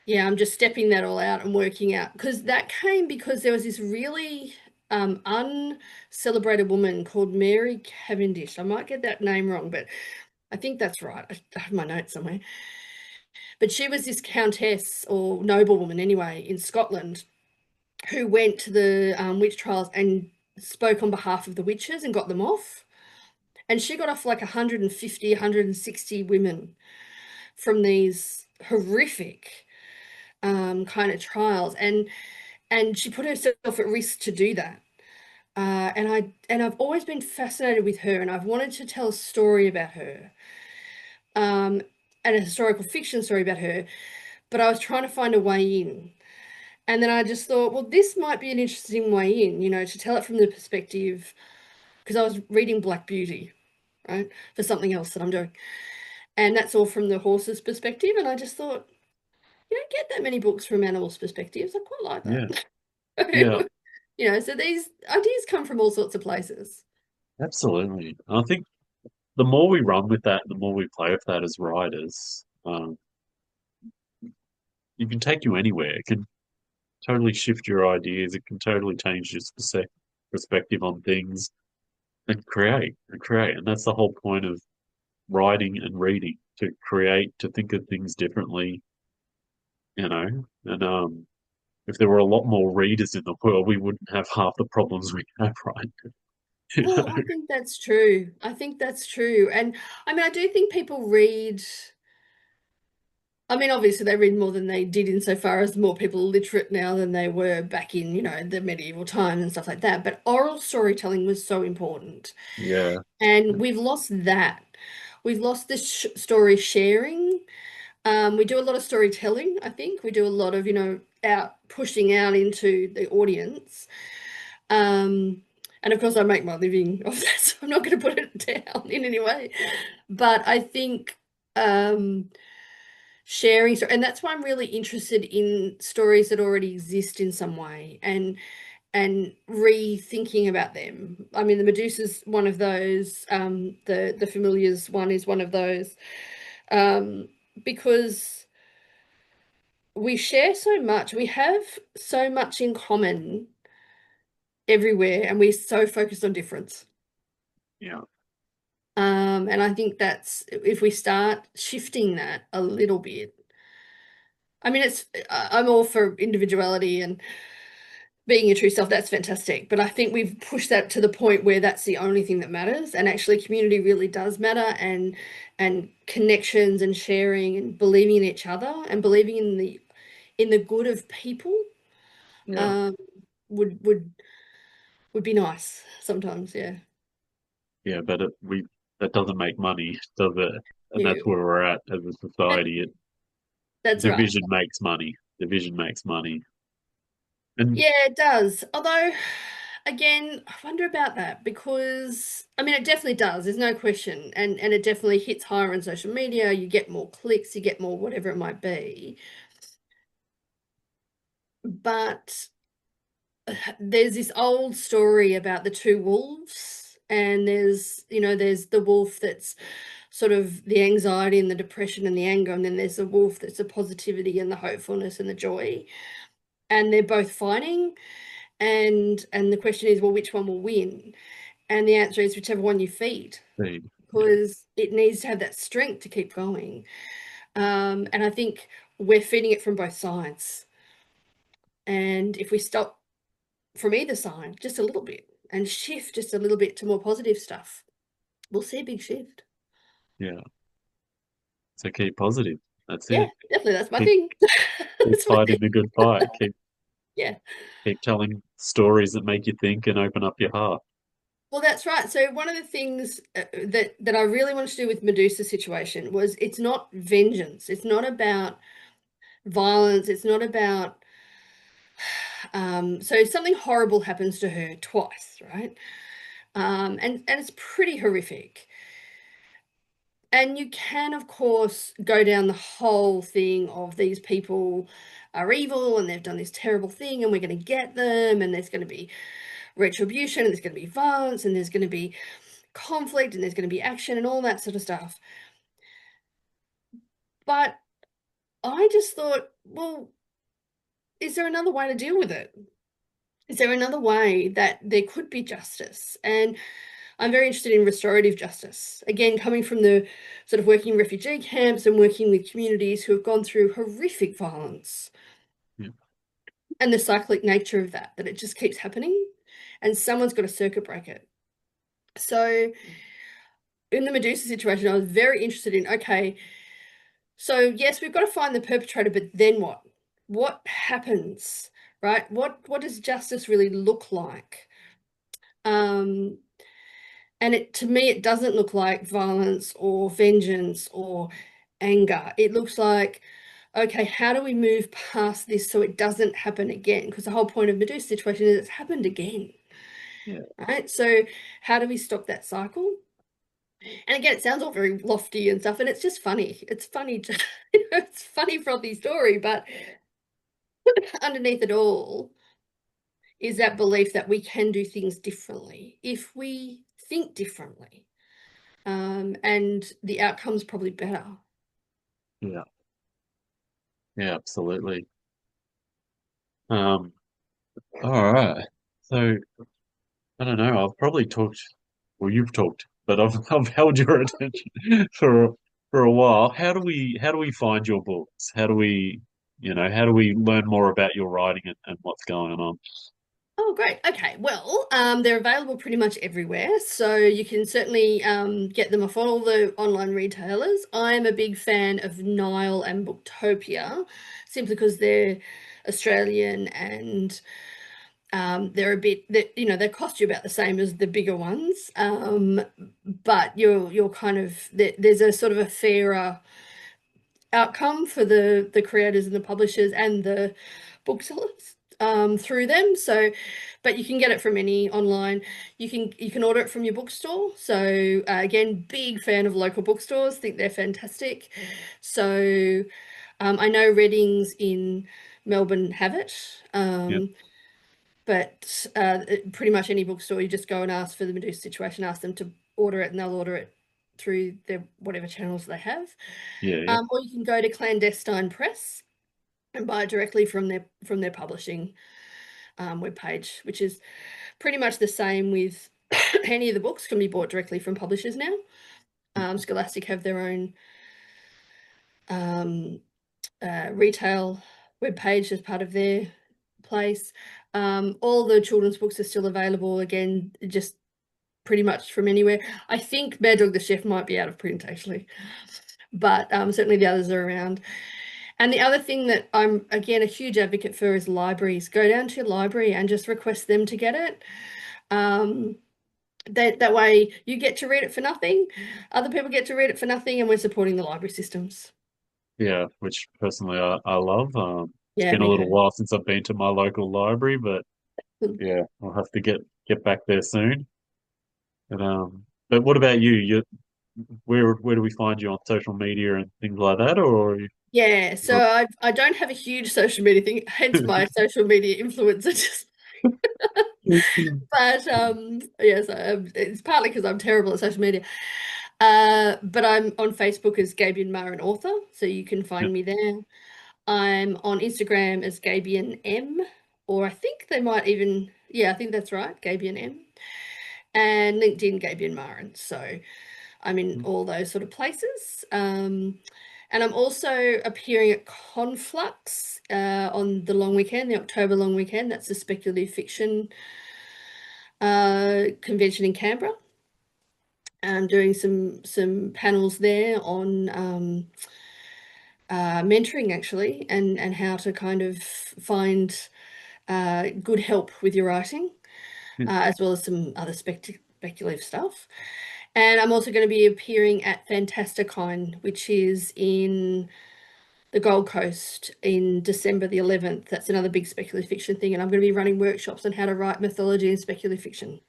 yeah, I'm just stepping that all out and working out because that came because there was this really uncelebrated woman called Mary Cavendish. I might get that name wrong, but I think that's right. I have my notes somewhere. But she was this countess or noblewoman anyway in Scotland who went to the witch trials and spoke on behalf of the witches and got them off. And she got off like 150, 160 women from these horrific kind of trials, and she put herself at risk to do that. And I've always been fascinated with her, and I've wanted to tell a story about her, um, and a historical fiction story about her, but I was trying to find a way in. And then I just thought, well, this might be an interesting way in, to tell it from the perspective, because I was reading Black Beauty, right, for something else that I'm doing. And that's all from the horse's perspective. And I just thought, you don't get that many books from animals' perspectives. I quite like Yeah. Yeah. that. So these ideas come from all sorts of places. Absolutely. I think the more we run with that, the more we play with that as writers, it can take you anywhere. It can totally shift your ideas. It can totally change your perspective on things and create. And that's the whole point of writing and reading, to create, to think of things differently, you know. And if there were a lot more readers in the world, we wouldn't have half the problems we have right now. You know? Well, I think that's true. I think that's true. And I mean, I do think people read, I mean, obviously they read more than they did insofar as more people are literate now than they were back in, the medieval times and stuff like that. But oral storytelling was so important. Yeah, And we've lost that. We've lost this story sharing. We do a lot of storytelling, I think. We do a lot of, out pushing out into the audience. Um, and of course, I make my living off that, so I'm not going to put it down in any way. But I think sharing, and that's why I'm really interested in stories that already exist in some way, and rethinking about them. I mean, the Medusa's one of those. The Familiars one is one of those, um, because we share so much. We have so much in common everywhere, and we're so focused on difference. yeah, And I think that's if we start shifting that a little bit. I mean, I'm all for individuality and being your true self. That's fantastic. But I think we've pushed that to the point where that's the only thing that matters. And actually, community really does matter, and connections and sharing and believing in each other and believing in the good of people yeah, um, would be nice sometimes. Yeah. yeah. But we that doesn't make money, does it? And that's No. where we're at as a That, society. that's right. Division makes money. Division makes money. And Yeah, it does. Although, again, I wonder about that because I mean, it definitely does. There's no question, and it definitely hits higher on social media. You get more clicks, you get more whatever it might be. But there's this old story about the two wolves, and there's the wolf that's sort of the anxiety and the depression and the anger, and then there's the wolf that's the positivity and the hopefulness and the joy, and they're both fighting. And the question is, well, which one will win? And the answer is whichever one you feed, Feed. Yeah. because it needs to have that strength to keep going. And I think we're feeding it from both sides. And if we stop from either side just a little bit and shift just a little bit to more positive stuff, we'll see a big shift. Yeah. So keep positive. That's Yeah, it. definitely. That's my Keep thing. keep That's my fighting thing. the good fight. Yeah. Keep telling stories that make you think and open up your heart. Well, that's right. So one of the things that I really wanted to do with Medusa Situation was it's not vengeance. It's not about violence. It's not about so something horrible happens to her twice, right? And it's pretty horrific. And you can, of course, go down the whole thing of these people are evil and they've done this terrible thing and we're going to get them and there's going to be retribution and there's going to be violence and there's going to be conflict and there's going to be action and all that sort of stuff. But I just thought, well, is there another way to deal with it? Is there another way that there could be justice? And I'm very interested in restorative justice. Again, coming from the sort of working in refugee camps and working with communities who have gone through horrific violence Yeah. and the cyclic nature of that, that it just keeps happening and someone's got to circuit break it. So in the Medusa situation, I was very interested in, okay, so yes, we've got to find the perpetrator, but then what? What happens, right? What does justice really look like? Um, and it to me, it doesn't look like violence or vengeance or anger. It looks like, okay, how do we move past this so it doesn't happen again? Because the whole point of Medusa situation is it's happened again, Yeah. right? So how do we stop that cycle? And again, it sounds all very lofty and stuff, and it's just funny. It's funny, it's funny frothy story, but underneath it all is that belief that we can do things differently if we think differently, and the outcome's probably better. Yeah. Yeah, absolutely. Um, all right. So I don't know. I've probably talked, well, you've talked, but I've held your attention for a while. How do we find your books? How do we learn more about your writing and what's going on? Oh, great. Okay. Well, they're available pretty much everywhere. So you can certainly get them off all the online retailers. I'm a big fan of Nile and Booktopia simply because they're Australian and they're a bit that they cost you about the same as the bigger ones. But you're kind of there's a sort of a fairer outcome for the creators and the publishers and the booksellers through them. So, but you can get it from any online. You can order it from your bookstore. So again, big fan of local bookstores. Think they're fantastic. So I know Readings in Melbourne have it. Yeah, But pretty much any bookstore, you just go and ask for the Medusa Situation, ask them to order it, and they'll order it through their whatever channels they have. yeah, yeah, Or you can go to Clandestine Press and buy it directly from their publishing webpage, which is pretty much the same with any of the books can be bought directly from publishers now. Scholastic have their own um, retail webpage as part of their place. All the children's books are still available again, just pretty much from anywhere. I think Mad Dog the Chef might be out of print actually, but certainly the others are around. And the other thing that I'm, again, a huge advocate for is libraries. Go down to your library and just request them to get it. Um, that way you get to read it for nothing. Other people get to read it for nothing, and we're supporting the library systems. yeah. Which personally I love. It's Yeah, been a me little too. while since I've been to my local library, but yeah, I'll have to get back there soon. But what about you? Where do we find you on social media and things like that, or Yeah, so I don't have a huge social media thing, hence my social media influencer. Just, but yes, it's partly because I'm terrible at social media. But I'm on Facebook as Gabiann Marin author, so you can yeah, find me there. I'm on Instagram as Gabiann M, or I think they might even, yeah, I think that's right, Gabiann M. and LinkedIn Gabiann Marin. So I'm in all those sort of places. And I'm also appearing at Conflux on the long weekend, the October long weekend. That's a speculative fiction convention in Canberra. I'm doing some panels there on mentoring actually, and how to kind of find good help with your writing, as well as some other speculative stuff. And I'm also going to be appearing at Fantasticon, which is in the Gold Coast in December the 11th. That's another big speculative fiction thing, and I'm going to be running workshops on how to write mythology and speculative fiction.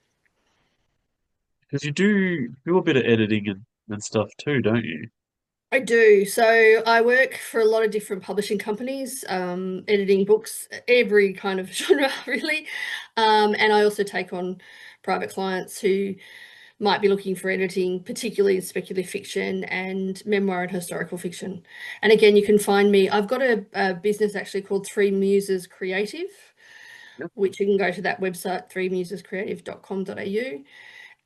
Because you do a bit of editing and stuff too, don't you? I do. So I work for a lot of different publishing companies, editing books, every kind of genre, really. And I also take on private clients who might be looking for editing, particularly in speculative fiction and memoir and historical fiction. And again, you can find me. I've got a business actually called Three Muses Creative, Yep. which you can go to that website, threemusescreative.com.au.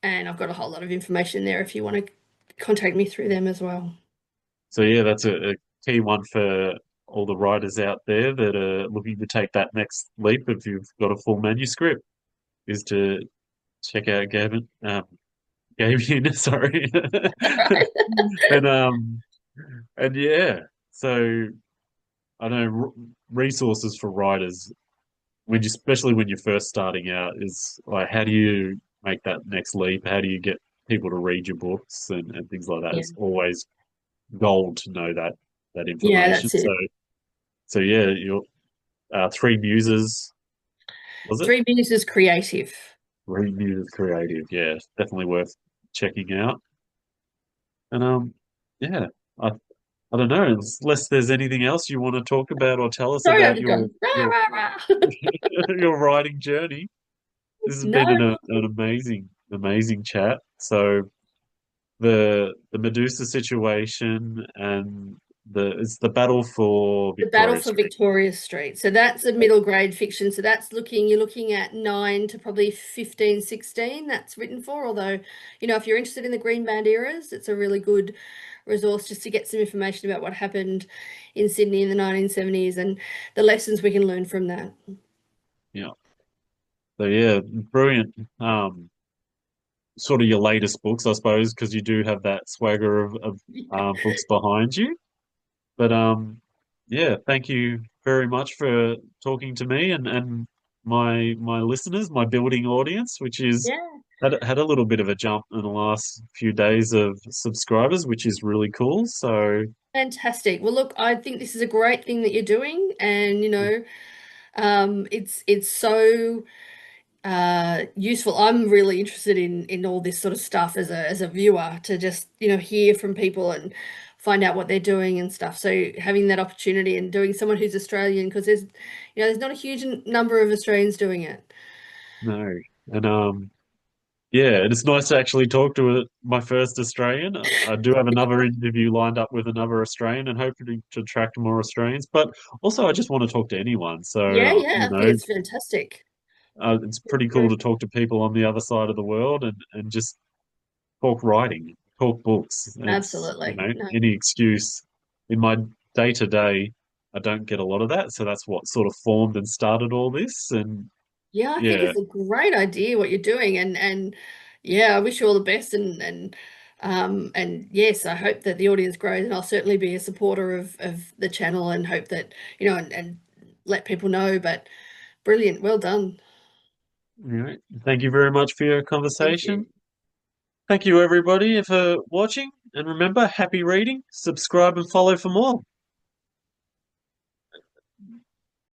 And I've got a whole lot of information there if you want to contact me through them as well. So yeah, that's a key one for all the writers out there that are looking to take that next leap if you've got a full manuscript, is to check out Gabian, sorry. And and yeah, so I know resources for writers when you, especially when you're first starting out, is like how do you make that next leap? How do you get people to read your books and things like that? Yeah. It's always gold to know that Yeah, information. that's it. So yeah, your three muses, was it? Three Muses Creative. Three muses creative. Yeah, definitely worth checking out. And yeah, I I don't know, unless there's anything else you want to talk about or tell us Sorry, I've about just gone rah, your rah, rah. your writing journey. This has No, been an amazing chat. So the Medusa situation and it's the battle for the Battle Victoria for Street. Victoria Street. So that's a middle grade fiction. So that's you're looking at 9 to probably 15, 16. That's written for. Although, if you're interested in the Green Band eras, it's a really good resource just to get some information about what happened in Sydney in the 1970s and the lessons we can learn from that. Yeah. So yeah, brilliant. Sort of your latest books, I suppose, because you do have that swagger of books behind you. But yeah, thank you very much for talking to me and my listeners, my building audience, which is Yeah. had a little bit of a jump in the last few days of subscribers, which is really cool. So Fantastic. Well, look, I think this is a great thing that you're doing, and it's so useful. I'm really interested in all this sort of stuff as a viewer to just hear from people and find out what they're doing and stuff. So having that opportunity and doing someone who's Australian, because there's not a huge number of Australians doing it. no, and yeah, it's nice to actually talk to my first Australian. I do have another interview lined up with another Australian and hoping to attract more Australians. But also, I just want to talk to anyone. Yeah, So, yeah, I think it's fantastic. it's pretty cool to talk to people on the other side of the world and just talk writing, talk books. It's, Absolutely. No. any excuse. In my day to day, I don't get a lot of that. So that's what sort of formed and started all this. And Yeah, I think yeah, it's a great idea what you're doing, and yeah, I wish you all the best, and yes, I hope that the audience grows, and I'll certainly be a supporter of the channel and hope that and let people know. But brilliant, well done. anyway, thank you very much for your Thank conversation. you. Thank you, everybody, for watching. And remember, happy reading, subscribe and follow for more.